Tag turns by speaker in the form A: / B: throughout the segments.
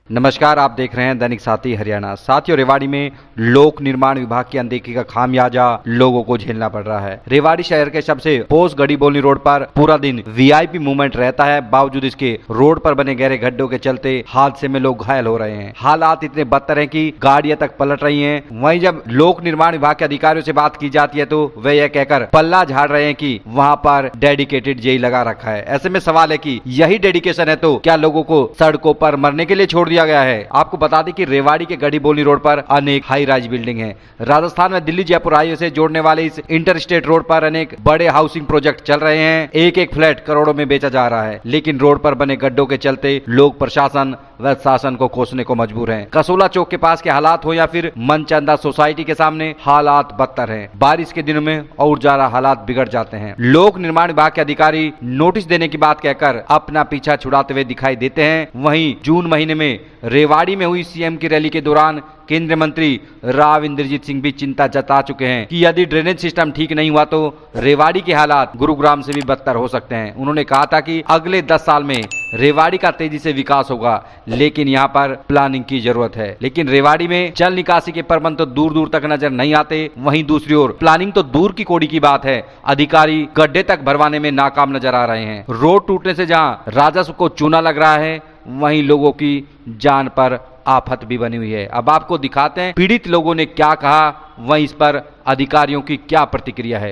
A: नमस्कार, आप देख रहे हैं दैनिक साथी हरियाणा। साथियों, रेवाड़ी में लोक निर्माण विभाग की अनदेखी का खामियाजा लोगों को झेलना पड़ रहा है। रेवाड़ी शहर के सबसे पोस्ट गढ़ीबोली रोड पर पूरा दिन वीआईपी मूवमेंट रहता है। बावजूद इसके रोड पर बने गहरे गड्ढों के चलते हादसे में लोग घायल हो रहे हैं। हालात इतने बदतर हैं कि गाड़ियां तक पलट रही हैं। वहीं जब लोक निर्माण विभाग के अधिकारियों से बात की जाती है तो वे यह कहकर पल्ला झाड़ रहे हैं कि वहां पर डेडिकेटेड जेई लगा रखा है। ऐसे में सवाल है कि यही डेडिकेशन है तो क्या लोगों को सड़कों पर मरने के लिए छोड़ दिया गया है। आपको बता दें कि रेवाड़ी के गढ़ीबोली रोड पर अनेक हाई राइज बिल्डिंग हैं। राजस्थान में दिल्ली जयपुर हाईवे से जोड़ने वाले इस इंटर स्टेट रोड पर अनेक बड़े हाउसिंग प्रोजेक्ट चल रहे हैं। एक एक फ्लैट करोड़ों में बेचा जा रहा है, लेकिन रोड पर बने गड्ढों के चलते लोग प्रशासन व शासन को कोसने को मजबूर हैं। कसोला चौक के पास के हालात हो या फिर मनचंदा सोसाइटी के सामने, हालात बदतर हैं। बारिश के दिनों में और ज्यादा हालात बिगड़ जाते हैं। लोक निर्माण विभाग के अधिकारी नोटिस देने की बात कहकर अपना पीछा छुड़ाते हुए दिखाई देते हैं। वहीं जून महीने में रेवाड़ी में हुई सीएम की रैली के दौरान केंद्रीय मंत्री राव इंद्रजीत सिंह भी चिंता जता चुके हैं कि यदि ड्रेनेज सिस्टम ठीक नहीं हुआ तो रेवाड़ी के हालात गुरुग्राम से भी बदतर हो सकते हैं। उन्होंने कहा था कि अगले 10 साल में रेवाड़ी का तेजी से विकास होगा, लेकिन यहाँ पर प्लानिंग की जरूरत है। लेकिन रेवाड़ी में जल निकासी के प्रबंध तो दूर दूर तक नजर नहीं आते। वहीं दूसरी ओर प्लानिंग तो दूर की कौड़ी की बात है, अधिकारी गड्ढे तक भरवाने में नाकाम नजर आ रहे हैं। रोड टूटने से जहाँ राजस्व को चूना लग रहा है, वहीं लोगों की जान पर आफत भी बनी हुई है। अब आपको दिखाते हैं पीड़ित लोगों ने क्या कहा, वहीं इस पर अधिकारियों की क्या प्रतिक्रिया है।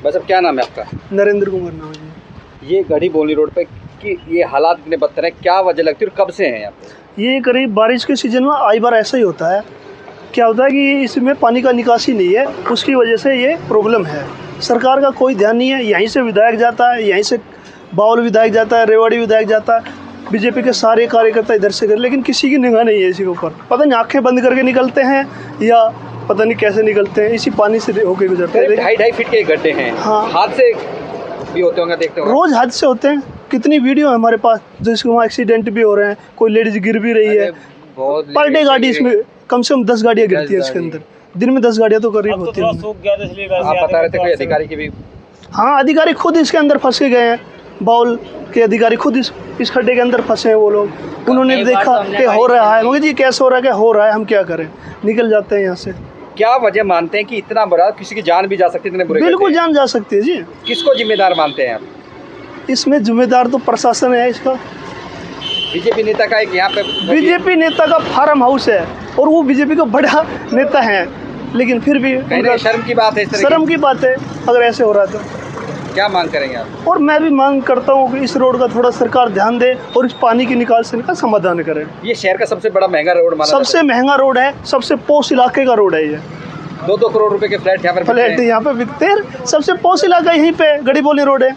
A: बस अब क्या नाम है आपका?
B: नरेंद्र कुमार नाम है।
A: ये गढ़ीबोली रोड पे कि ये हालात इतने बदतर हैं, क्या वजह लगती है और कब से हैं यहाँ पे?
B: ये करीब बारिश के सीजन में आई बार ऐसा ही होता है। क्या होता है कि इसमें पानी का निकासी नहीं है, उसकी वजह से ये प्रॉब्लम है। सरकार का कोई ध्यान नहीं है। यहीं से विधायक जाता है, यहीं से बाउल विधायक जाता है, रेवाड़ी विधायक जाता है, बीजेपी के सारे कार्यकर्ता इधर से कर, लेकिन किसी की निगाह नहीं है इसके ऊपर। पता नहीं आंखें बंद करके निकलते हैं या पता नहीं कैसे निकलते हैं, इसी पानी से होके गुजरते हैं।
A: 2.5 फीट के गड्ढे हैं।
B: हाँ,
A: हादसे भी होते होंगे, देखते होंगे
B: रोज हादसे होते हैं। कितनी वीडियो है हमारे पास जिसके वहाँ एक्सीडेंट भी हो रहे हैं, कोई लेडीज गिर भी रही है। पर डे गाड़ी इसमें कम से कम 10 गाड़ियाँ गिरती है इसके अंदर। दिन में 10 गाड़ियाँ तो करीब होती है।
A: आप बता रहे थे कोई अधिकारी की भी?
B: हाँ, अधिकारी खुद इसके अंदर फंस के गए हैं। बाउल के अधिकारी खुद इस खड्डे के अंदर फंसे हैं वो लोग। उन्होंने देखा कि हो रहा है, मगर जी कैसे हो रहा है, क्या हो रहा है, हम क्या करें, निकल जाते हैं यहाँ से।
A: क्या वजह मानते हैं कि इतना बड़ा किसी की जान भी जा सकती है? इतने बुरे
B: बिल्कुल जान जा सकती है जी।
A: किसको जिम्मेदार मानते हैं आप?
B: इसमें जिम्मेदार तो प्रशासन है इसका।
A: बीजेपी नेता का एक यहाँ पे
B: बीजेपी नेता का फार्म हाउस है और वो बीजेपी का बड़ा नेता है, लेकिन फिर भी
A: शर्म की बात है।
B: शर्म की बात है अगर ऐसे हो रहा है तो।
A: क्या मांग करेंगे आप?
B: और मैं भी मांग करता हूँ कि इस रोड का थोड़ा सरकार ध्यान दे और इस पानी की निकासी का समाधान करे।
A: ये शहर का सबसे बड़ा महंगा रोड माना जाता है।
B: सबसे महंगा रोड है, सबसे पोश इलाके का रोड है ये।
A: 2-2 करोड़ रुपए के फ्लैट यहाँ पे
B: बिकते हैं। सबसे पोश इलाका यहीं पे गढ़ीबोली रोड है।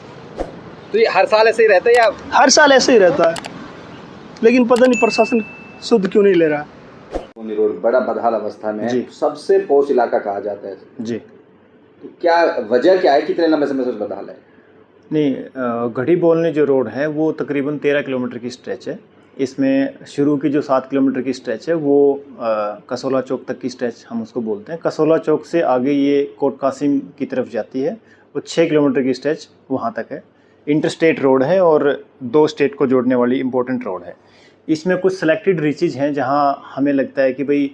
A: तो ये हर साल ऐसे ही रहता है या? हर
B: साल ऐसे ही रहता है, लेकिन पता नहीं प्रशासन सुध क्यों नहीं ले रहा है।
A: रोड बड़ा बदहाल अवस्था में है, सबसे पोश इलाका कहा जाता है
B: जी।
A: तो क्या वजह क्या है, कितने लंबे समय से बदहाल है?
C: नहीं, गढ़ीबोली जो रोड है वो तकरीबन 13 किलोमीटर की स्ट्रेच है। इसमें शुरू की जो 7 किलोमीटर की स्ट्रेच है वो कसोला चौक तक की स्ट्रेच हम उसको बोलते हैं। कसोला चौक से आगे ये कोट कासिम की तरफ जाती है, वो 6 किलोमीटर की स्ट्रेच वहाँ तक है। इंटरस्टेट रोड है और 2 स्टेट को जोड़ने वाली इम्पोर्टेंट रोड है। इसमें कुछ सेलेक्टेड रीचेज हैं जहाँ हमें लगता है कि भाई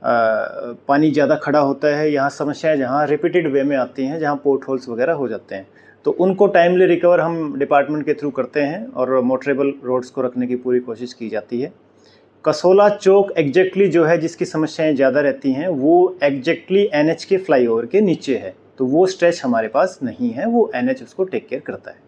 C: पानी ज़्यादा खड़ा होता है, यहाँ समस्याएं जहाँ रिपीटेड वे में आती हैं, जहाँ पोर्ट होल्स वगैरह हो जाते हैं, तो उनको टाइमली रिकवर हम डिपार्टमेंट के थ्रू करते हैं और मोटरेबल रोड्स को रखने की पूरी कोशिश की जाती है। कसोला चौक एग्जैक्टली जो है जिसकी समस्याएं ज़्यादा रहती हैं वो एग्जैक्टली NH के फ्लाईओवर के नीचे है, तो वो स्ट्रेच हमारे पास नहीं है, वो NH उसको टेक केयर करता है।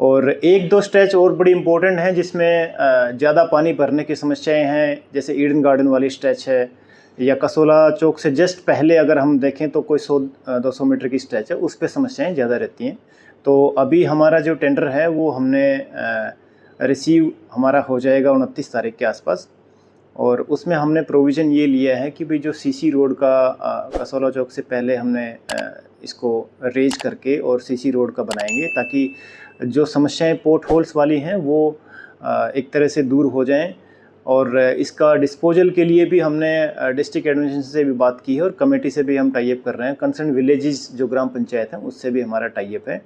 C: और 1-2 स्ट्रेच और बड़ी इंपॉर्टेंट हैं जिसमें ज़्यादा पानी भरने की समस्याएं हैं, जैसे ईडन गार्डन वाली स्ट्रेच है, या कसोला चौक से जस्ट पहले अगर हम देखें तो कोई 100-200 मीटर की स्ट्रेच है, उस पर समस्याएं ज़्यादा रहती हैं। तो अभी हमारा जो टेंडर है वो हमने रिसीव हमारा हो जाएगा 29 तारीख के आसपास, और उसमें हमने प्रोविज़न ये लिया है कि भाई जो CC रोड का कसोला चौक से पहले हमने इसको रेज करके और CC रोड का बनाएंगे, ताकि जो समस्याएं पोर्ट होल्स वाली हैं वो एक तरह से दूर हो जाएं। और इसका डिस्पोजल के लिए भी हमने डिस्ट्रिक्ट एडमिनिस्ट्रेशन से भी बात की है और कमेटी से भी हम टाई अप कर रहे हैं। कंसर्न विलेजेस जो ग्राम पंचायत हैं उससे भी हमारा टाई अप है।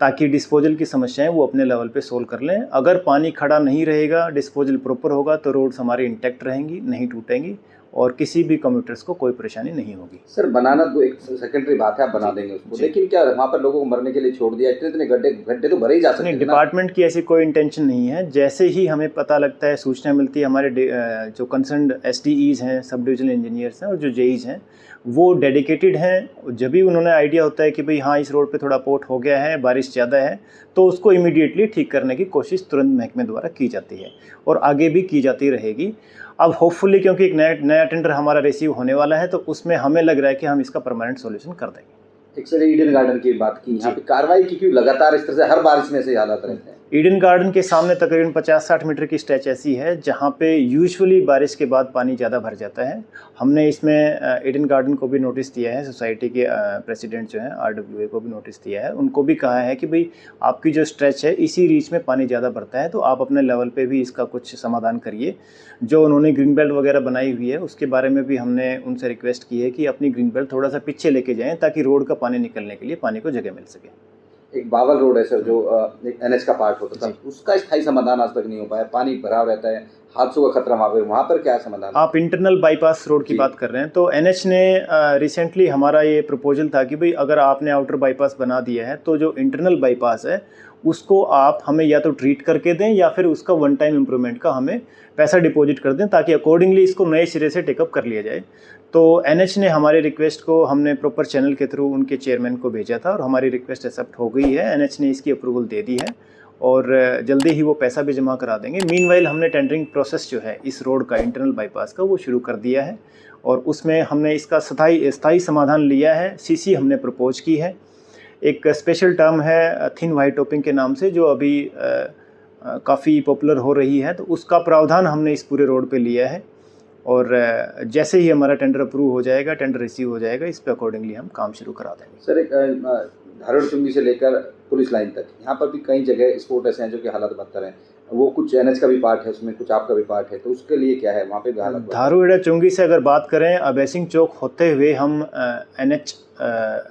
C: ताकि डिस्पोजल की समस्याएं वो अपने लेवल पे सोल्व कर लें। अगर पानी खड़ा नहीं रहेगा, डिस्पोजल प्रॉपर होगा तो रोड्स हमारी इंटैक्ट रहेंगी, नहीं टूटेंगी और किसी भी कम्यूटर्स को कोई परेशानी नहीं होगी।
A: सर बनाना तो एक सेकेंडरी बात है, आप बना देंगे उसको, लेकिन क्या वहाँ पर लोगों को मरने के लिए छोड़ दिया? इतने गड्ढे तो भरे ही जा सकते हैं।
C: डिपार्टमेंट की ऐसी कोई इंटेंशन नहीं है। जैसे ही हमें पता लगता है, सूचना मिलती है, हमारे जो कंसर्न SDEs हैं, सब डिविजनल इंजीनियर्स हैं और जो JEs हैं वो डेडिकेटेड हैं। जब भी उन्होंने आइडिया होता है कि भाई हाँ इस रोड पे थोड़ा पोर्ट हो गया है, बारिश ज़्यादा है, तो उसको इमीडिएटली ठीक करने की कोशिश तुरंत महकमे द्वारा की जाती है और आगे भी की जाती रहेगी। अब होपफुली क्योंकि एक नया टेंडर हमारा रिसीव होने वाला है तो उसमें हमें लग रहा है कि हम इसका परमानेंट सॉल्यूशन कर देंगे।
A: एक सर ईडन गार्डन की बात की, यहाँ पे कार्रवाई की क्यों लगातार इस तरह से हर बारिश में ऐसे हालात रहते हैं?
C: ईडन गार्डन के सामने तकरीबन 50-60 मीटर की स्ट्रेच ऐसी है जहाँ पे यूजुअली बारिश के बाद पानी ज़्यादा भर जाता है। हमने इसमें ईडन गार्डन को भी नोटिस दिया है, सोसाइटी के प्रेसिडेंट जो हैं RWA को भी नोटिस दिया है। उनको भी कहा है कि भाई आपकी जो स्ट्रेच है इसी रीच में पानी ज़्यादा भरता है तो आप अपने लेवल पे भी इसका कुछ समाधान करिए। जो उन्होंने ग्रीन बेल्ट वगैरह बनाई हुई है उसके बारे में भी हमने उनसे रिक्वेस्ट की है कि अपनी ग्रीन बेल्ट थोड़ा सा पीछे लेके जाएँ ताकि रोड का पानी निकलने के लिए पानी को जगह मिल सके।
A: एक बावल रोड है सर जो एक NH का पार्ट होता था, उसका स्थायी समाधान आज तक नहीं हो पाया, पानी भरा रहता है, हादसों का खतरा वहाँ पर क्या समाधान?
C: आप इंटरनल बाईपास रोड की बात कर रहे हैं तो NH ने रिसेंटली हमारा ये प्रपोजल था कि भाई अगर आपने आउटर बाईपास बना दिया है तो जो इंटरनल बाईपास है उसको आप हमें या तो ट्रीट करके दें या फिर उसका वन टाइम इम्प्रूवमेंट का हमें पैसा डिपॉजिट कर दें ताकि अकॉर्डिंगली इसको नए सिरे से टेकअप कर लिया जाए। तो NH ने हमारी रिक्वेस्ट को हमने प्रॉपर चैनल के थ्रू उनके चेयरमैन को भेजा था और हमारी रिक्वेस्ट एक्सेप्ट हो गई है। NH ने इसकी अप्रूवल दे दी है और जल्दी ही वो पैसा भी जमा करा देंगे। मीनवाइल हमने टेंडरिंग प्रोसेस जो है इस रोड का इंटरनल बाईपास का वो शुरू कर दिया है और उसमें हमने इसका स्थायी समाधान लिया है। CC हमने प्रपोज की है। एक स्पेशल टर्म है थिन वाइट टॉपिंग के नाम से जो अभी काफ़ी पॉपुलर हो रही है, तो उसका प्रावधान हमने इस पूरे रोड पे लिया है और जैसे ही हमारा टेंडर अप्रूव हो जाएगा, टेंडर रिसीव हो जाएगा, इस पे अकॉर्डिंगली हम काम शुरू करा देंगे।
A: सर एक धारोड़ चुंगी से लेकर पुलिस लाइन तक यहाँ पर भी कई जगह स्पॉट ऐसे हैं जो कि हालात बदतर हैं, वो कुछ NH का भी पार्ट है उसमें, कुछ आपका भी पार्ट है, तो उसके लिए क्या है वहाँ पे भी हालात?
C: धारूहेड़ा चुंगी से अगर बात करें, अबैसिंग चौक होते हुए हम NH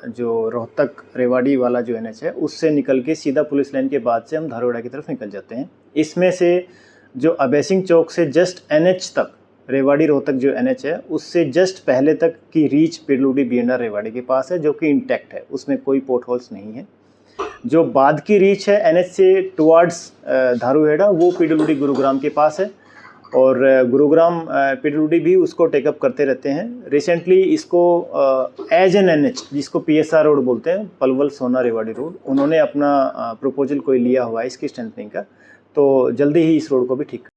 C: जो रोहतक रेवाड़ी वाला जो NH है उससे निकल के सीधा पुलिस लाइन के बाद से हम धारूहेड़ा की तरफ निकल जाते हैं। इसमें से जो अबैसिंग चौक से जस्ट NH तक रेवाड़ी रोहतक जो NH है उससे जस्ट पहले तक की रीच पिडलूडी BNR रेवाड़ी के पास है जो कि इंटैक्ट है, उसमें कोई पोर्ट होल्स नहीं है। जो बाद की रीच है NH से टुवर्ड्स धारूहेड़ा वो पिडलूडी गुरुग्राम के पास है और गुरुग्राम पिडलूडी भी उसको टेकअप करते रहते हैं। रिसेंटली इसको एज एन NH जिसको PSR रोड बोलते हैं, पलवल सोना रेवाड़ी रोड, उन्होंने अपना प्रपोजल कोई लिया हुआ है इसकी स्ट्रेंथनिंग का, तो जल्दी ही इस रोड को भी ठीक